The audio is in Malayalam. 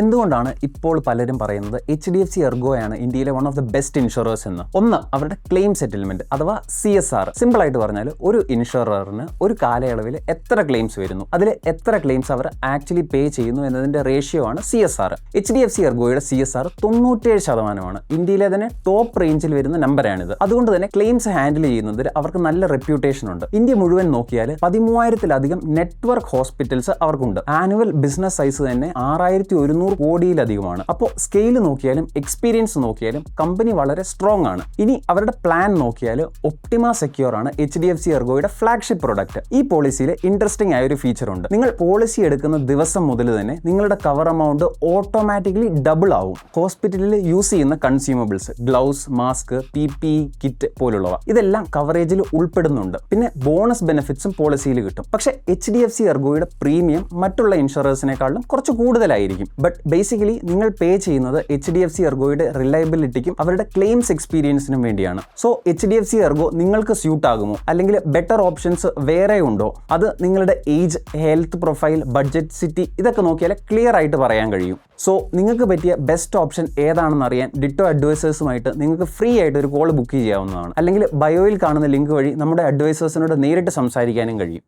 എന്തുകൊണ്ടാണ് ഇപ്പോൾ പലരും പറയുന്നത് HDFC എർഗോയാണ് ഇന്ത്യയിലെ one of the best insurers എന്ന്? ഒന്ന്, അവരുടെ ക്ലെയിം സെറ്റിൽമെന്റ് അഥവാ CSR. സിമ്പിൾ ആയിട്ട് പറഞ്ഞാൽ ഒരു ഇൻഷുററിന് ഒരു കാലയളവിൽ എത്ര ക്ലെയിംസ് വരുന്നു, അതിൽ എത്ര ക്ലെയിംസ് അവർ ആക്ച്വലി പേ ചെയ്യുന്നു എന്നതിന്റെ റേഷ്യോ ആണ് CSR. HDFC എർഗോയുടെ CSR 97%. ഇന്ത്യയിലെ തന്നെ ടോപ്പ് റേഞ്ചിൽ വരുന്ന നമ്പറാണിത്. അതുകൊണ്ട് തന്നെ ക്ലെയിംസ് ഹാൻഡിൽ ചെയ്യുന്നതിൽ അവർക്ക് നല്ല റെപ്യൂട്ടേഷൻ ഉണ്ട്. ഇന്ത്യ മുഴുവൻ നോക്കിയാൽ 13,000-ലധികം നെറ്റ്വർക്ക് ഹോസ്പിറ്റൽസ് അവർക്കുണ്ട്. ആനുവൽ ബിസിനസ് സൈസ് തന്നെ 6,100 കോടിയിലധികമാണ്. അപ്പോൾ സ്കെയിൽ നോക്കിയാലും എക്സ്പീരിയൻസ് നോക്കിയാലും കമ്പനി വളരെ സ്ട്രോങ് ആണ്. ഇനി അവരുടെ പ്ലാൻ നോക്കിയാൽ ഒപ്റ്റിമ സെക്യൂർ ആണ് HDFC എർഗോയുടെ ഫ്ലാഗ്ഷിപ്പ് പ്രൊഡക്റ്റ്. ഈ പോളിസിയിൽ ഇൻട്രസ്റ്റിംഗ് ആയ ഒരു ഫീച്ചർ ഉണ്ട്. നിങ്ങൾ പോളിസി എടുക്കുന്ന ദിവസം മുതൽ തന്നെ നിങ്ങളുടെ കവർ എമൗണ്ട് ഓട്ടോമാറ്റിക്കലി ഡബിൾ ആവും. ഹോസ്പിറ്റലിൽ യൂസ് ചെയ്യുന്ന consumables, gloves, mask, PPE kit പോലുള്ളവ ഇതെല്ലാം കവറേജിൽ ഉൾപ്പെടുന്നുണ്ട്. പിന്നെ ബോണസ് ബെനിഫിറ്റ്സും പോളിസിയിൽ കിട്ടും. പക്ഷേ HDFC എർഗോയുടെ പ്രീമിയം മറ്റുള്ള ഇൻഷുറൻസിനെക്കാളും കുറച്ച് കൂടുതലായിരിക്കും. ബട്ട് ബേസിക്കലി നിങ്ങൾ പേ ചെയ്യുന്നത് HDFC എർഗോയുടെ റിലയബിലിറ്റിക്കും അവരുടെ ക്ലെയിംസ് എക്സ്പീരിയൻസിനും വേണ്ടിയാണ്. സോ HDFC എർഗോ നിങ്ങൾക്ക് സ്യൂട്ട് ആകുമോ, അല്ലെങ്കിൽ ബെറ്റർ ഓപ്ഷൻസ് വേറെ ഉണ്ടോ? അത് നിങ്ങളുടെ age, health profile, budget, city ഇതൊക്കെ നോക്കിയാൽ ക്ലിയർ ആയിട്ട് പറയാൻ കഴിയും. സോ നിങ്ങൾക്ക് പറ്റിയ ബെസ്റ്റ് ഓപ്ഷൻ ഏതാണെന്ന് അറിയാൻ ഡിറ്റോ അഡ്വൈസേഴ്സുമായിട്ട് നിങ്ങൾക്ക് ഫ്രീ ആയിട്ട് ഒരു കോൾ ബുക്ക് ചെയ്യാവുന്നതാണ്. അല്ലെങ്കിൽ ബയോയിൽ കാണുന്ന ലിങ്ക് വഴി നമ്മുടെ അഡ്വൈസേഴ്സിനോട് നേരിട്ട് സംസാരിക്കാനും കഴിയും.